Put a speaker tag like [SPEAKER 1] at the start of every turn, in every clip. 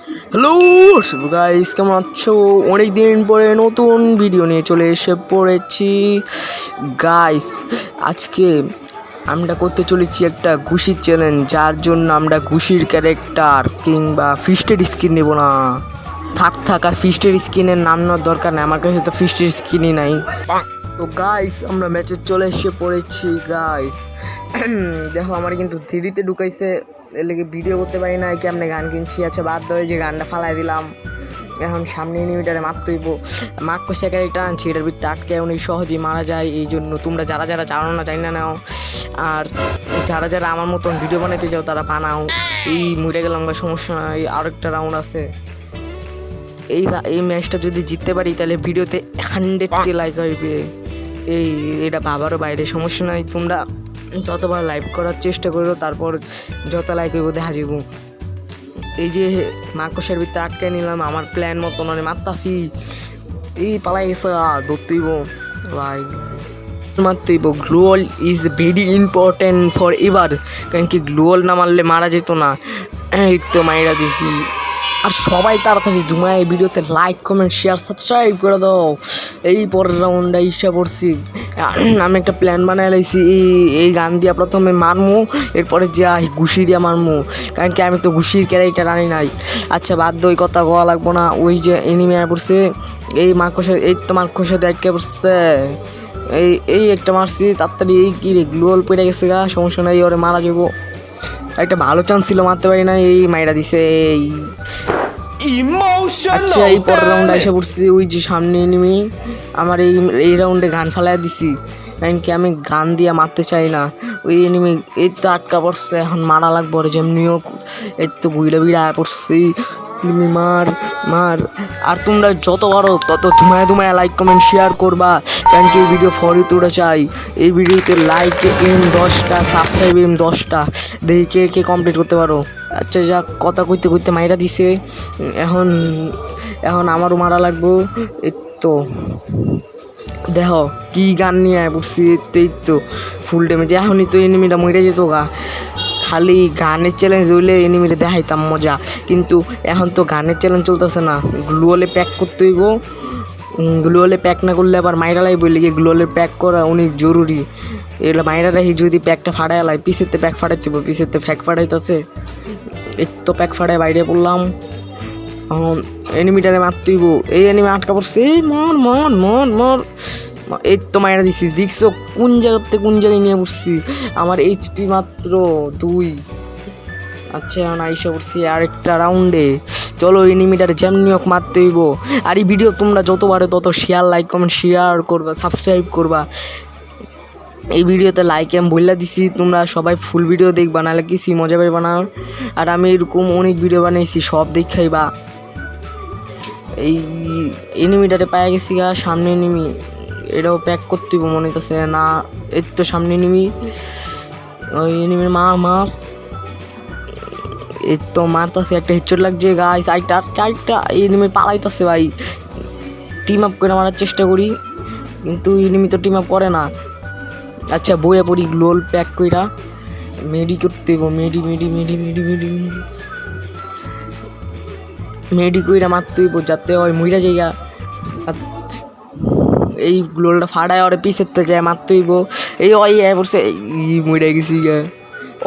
[SPEAKER 1] Hello guys, কেমন আছো? অনেক দিন পরে নতুন ভিডিও নিয়ে চলে এসে পড়েছি গাইস। আজকে আমরা করতে চলেছি একটা ঘুষির চ্যালেঞ্জ, যার জন্য আমরা ঘুষির ক্যারেক্টার কিংবা ফিস্টের স্কিন নেব না। থাক আর ফিস্টের স্কিনের নাম নেওয়ার দরকার নেই, আমার কাছে তো ফিস্টের স্কিনই নাই। তো গাইস, আমরা ম্যাচে চলে এসে পড়েছি গাইস। দেখো, আমার কিন্তু থ্রিতে ঢুকাইছে, এর লেগে ভিডিও করতে পারি না। কেমনে গান কিনছি, আচ্ছা বাধ্য হয়ে যে গানটা ফালাই দিলাম। এখন সামনে এনিমিটারে মারতে হইব। মার্কো ক্যারেক্টার আনছি, এটার ভিতরে আটকে উনি সহজেই মারা যায়। এই জন্য তোমরা যারা জানো না জানি না নাও, আর যারা আমার মতন ভিডিও বানাইতে চাও তারা বানাও। এই মরে গেলাম বা সমস্যা নাই, আরেকটা রাউন্ড আছে। এই ম্যাচটা যদি জিততে পারি তাহলে ভিডিওতে 100K লাইক হইবে। এটা ভাবারও বাইরে, সমস্যা নাই। তোমরা যতবার লাইভ করার চেষ্টা করো, তারপর যত লাইক হইব দেখা যাব। এই যে মাকড়সার ভিতরে আটকে নিলাম, আমার প্ল্যান মতো মানে মারতাছি। এই পালাই গেছে, ধরতেইব ভাই, মারতেইব। Global is very important for ever, কারণ কি গ্লোয়াল না মারলে মারা যেত না। এই তো মাইরা দিছি। আর সবাই তাড়াতাড়ি ধুমায় এই ভিডিওতে লাইক, কমেন্ট, শেয়ার, সাবস্ক্রাইব করে দাও। এই পরের রাউন্ডে ইচ্ছা পড়ছি, আমি একটা প্ল্যান বানাই লাইছি। এই গান দিয়া প্রথমে মারমু, এরপরে যা ঘুষি দিয়া মারমু, কারণ কি আমি তো ঘুষির ক্যারেক্টার আনি নাই। আচ্ছা বাদ ওই কথা কোয়া লাগবো না। ওই যে এনিমি আয় পড়ছে, এই মার্কোর, এই তো মার্কোর সাথে আটকে পড়ছে। এই একটা মারছি তাড়াতাড়ি। এই কি রে, গ্লোয়াল পড়ে গেছে গা, সমস্যা নাই, ওরে মারা যাবো। একটা ভালো চান্স ছিল, মারতে পারি না, এই মাইরা দিছে। আচ্ছা, এই পরের রাউন্ডে এসে পড়ছি। ওই যে সামনে এনিমি, আমার এই রাউন্ডে গান ফালাই দিছি, কারণ কি আমি গান দিয়ে মারতে চাই না। ওই এনিমি এই তো আটকা পড়ছে, এখন মারা লাগবো। আর যেমনিও এই তো গুইলা বিড়া পড়ছি। তুমি মার। আর তোমরা যত পারো তত ধুমায় লাইক, কমেন্ট, শেয়ার করবা, কারণ কি এই ভিডিও ফরি তোরা চাই। এই ভিডিওতে লাইক 10টা, সাবস্ক্রাইব 10টা, দেখি কে কমপ্লিট করতে পারো। আচ্ছা যা, কথা কইতে মাইরা দিছে। এখন আমারও মারা লাগবো। এই তো দেখো কি গান নিয়ে পড়ছি, এই তো ফুল ড্যামেজ। এখনই তো এনিমিটা মরে যেত গা। খালি গানের চ্যালেঞ্জ হইলে এনিমিটা দেখাইতাম মজা, কিন্তু এখন তো গানের চ্যালেঞ্জ চলতেছে না। গ্লুয়ালে প্যাক করতে হইব। গ্লুয়ালে প্যাক না করলে আবার মাইরা লাগবে, লেগে গ্লুয়ালে প্যাক করা অনেক জরুরি। এগুলো মাইরা রাখি, যদি প্যাকটা ফাটাই লাই, পিছেতে প্যাক ফাটাইতে হইব, পিছেতে প্যাক ফাটাইতেছে। এই তো প্যাক ফাটাই বাইরে পড়লাম। এখন এনিমিটারে মারতে হইব। এই এনিমি আটকা পড়ছে, এই মর। এই তো মাইরা দিছি। দেখছো কোন জায়গায় নিয়ে পড়ছি? আমার HP মাত্র 2। আচ্ছা, এখন আইসা পড়ছি আরেকটা রাউন্ডে। চলো এনিমিটারে যেমনি হোক মারতে হইব। আর এই ভিডিও তোমরা যত পারো তত শেয়ার, লাইক, কমেন্ট, শেয়ার করবা, সাবস্ক্রাইব করবা। এই ভিডিওতে লাইক আমি বললা দিছি, তোমরা সবাই ফুল ভিডিও দেখবা, নাহলে কিছুই মজা পাইবা না। আর আমি এরকম অনেক ভিডিও বানাইছি, সব দেখাইবা। এই এনিমিটারে পায়ে গেছি গা, সামনে এনিমি। এটাও প্যাক করতে হইব মনে হইতেছে না। এই তো সামনে এনিমি, ওই এনিমির মার। এই তো মারতাছে, একটা হেডশট লাগছে গাইস। চারটা এনিমি পালাইতেছে ভাই। টিম আপ করে মারার চেষ্টা করি, কিন্তু এনিমি তো টিম আপ করে না। আচ্ছা বইয়া পড়ি, গ্লোল প্যাক কইরা মেডি করতে হইব। মেডি কইরা মারতে হইব, যাতে হয় মইরা জায়গা। এই গ্লোলটা ফাটায় ওরে পিছের তো যায় মারতে হইব। এই পড়ছে, এই মইরা গেছি গা।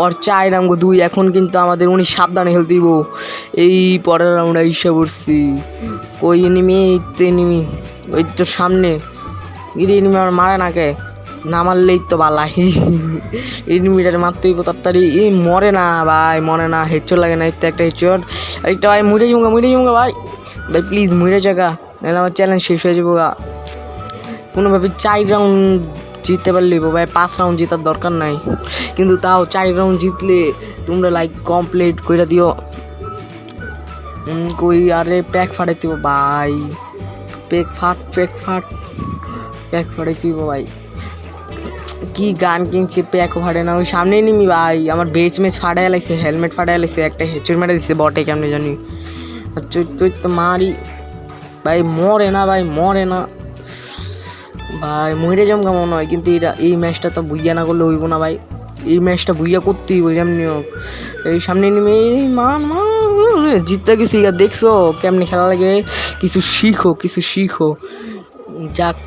[SPEAKER 1] ওর 4 রাউন্ড 2। এখন কিন্তু আমাদের উনি সাবধানে খেলতে হইব। এই পরের রাউন্ডে ইসে পড়ছি। ওই এনিমি, ওই তো সামনে। এনিমি আমার মারে নাকে, না মারলেই তো বালাই। এনিমিটারে মারতে হইব তাড়াতাড়ি। এই মরে না ভাই, মরে না, হেডশট লাগে না। একটা হেডশট, একটা ভাই মরে যাবো ভাই প্লিজ মরে জায়গা, নাহলে আমার চ্যালেঞ্জ শেষ হয়ে যাবো গা। কোনোভাবে 4 রাউন্ড জিততে পারলেই ভাই, 5 রাউন্ড জেতার দরকার নাই, কিন্তু তাও 4 রাউন্ড জিতলে তোমরা লাইক কমপ্লিট করে দিও। কই আরে প্যাক ফাটাইতে ভাই, প্যাক ফাটাইতে ভাই। কি গান কিনছে, প্যাক ফাটে না। ওই সামনে নিমি ভাই, আমার বেচ ফাটাই লাগছে, হেলমেট ফাটাই লাগছে, একটা হেডশট মেরে দিচ্ছে বটে, কেমনি জানি। আচ্ছা তুই তো মারি ভাই, মরে না ভাই মরে যাম কেমন হয়। কিন্তু এই ম্যাচটা তো বুইয়া না করলে হইব না ভাই। এই ম্যাচটা বুইয়া করতেই হইব যেমনি হোক। এই সামনে নেমে মার জিততে গেছি, দেখছো কেমনি খেলা লাগে, কিছু শিখো কিছু শিখো। যাক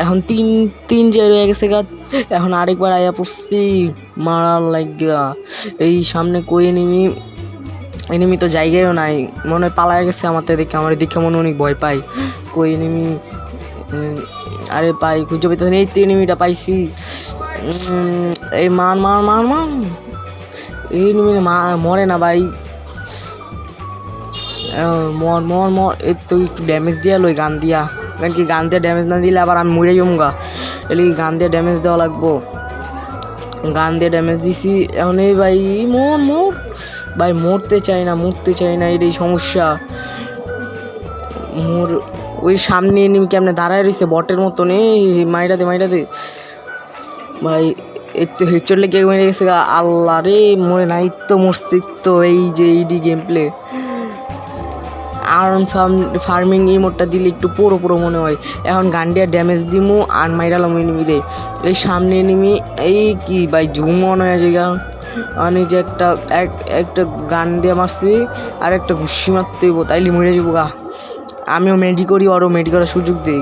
[SPEAKER 1] এখন তিন তিন যে রয়ে গেছে গা, এখন আরেকবার আয়া পড়ছি মারার লাগা। এই সামনে কই এনিমি তো জায়গায়ও নাই, মনে হয় পালায় গেছে আমার দেখে, আমার দেখে মনে অনেক ভয় পাই। কই এনিমি, আরে পাই খুঁজে পাইতে, এই তো এনিমিটা পাইছি। এই মার মার মার মার, এই এনিমি মরে না ভাই, মর মর মর। এর তো একটু ড্যামেজ দিয়া লই গান দিয়া, কারণ কি গান দিয়ে ড্যামেজ না দিলে আবার আমি মরে যাবো গা, এলি গান দিয়ে ড্যামেজ দেওয়া লাগবো। গান দিয়ে ড্যামেজ দিছি এখন। এই ভাই মোর মোর ভাই, মরতে চাই না, এটাই সমস্যা মোর। ওই সামনে এনিমি কেমনে দাঁড়ায় রয়েছে বটের মতন, এই মাইরা দে ভাই। এই তো হেডশট লেগে মেরে গেছে গা, আল্লাহ রে মরে নাই তো, মরছি তো। এই যে এইডি গেম প্লে, আর্ন ফার্মিং ইমোটটা দিলে একটু পুরো মনে হয়। এখন গান দিয়ে ড্যামেজ দিমু আর মাইরালাম এনিমি রে। এই সামনে এনিমি, এই কি ভাই জুম অন হয়ে যায় গা, মানে যে একটা গান দিয়ে মারছি আর একটা ঘুষি মারতে হইব, তাইলে মরে যাবো গা। আমিও মেডি করি, আরও মেডি করার সুযোগ দিই।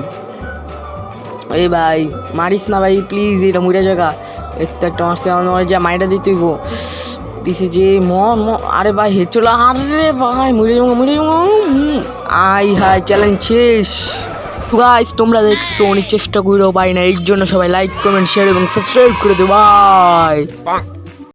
[SPEAKER 1] এই ভাই মারিস না ভাই প্লিজ, এটা মরে জায়গা। এর তো একটা মারছে, আমার যা মাইটা দিতে হইব পিছিয়ে যে আরে ভাই হে চলো, আরে ভাই মরে যাবো। আই হাই চ্যালেঞ্জ শেষ। গাইস তোমরা দেখছো অনেক চেষ্টা করেও পাই না, এর জন্য সবাই লাইক কমেন্ট শেয়ার এবং সাবস্ক্রাইব করে দেবো। বাই।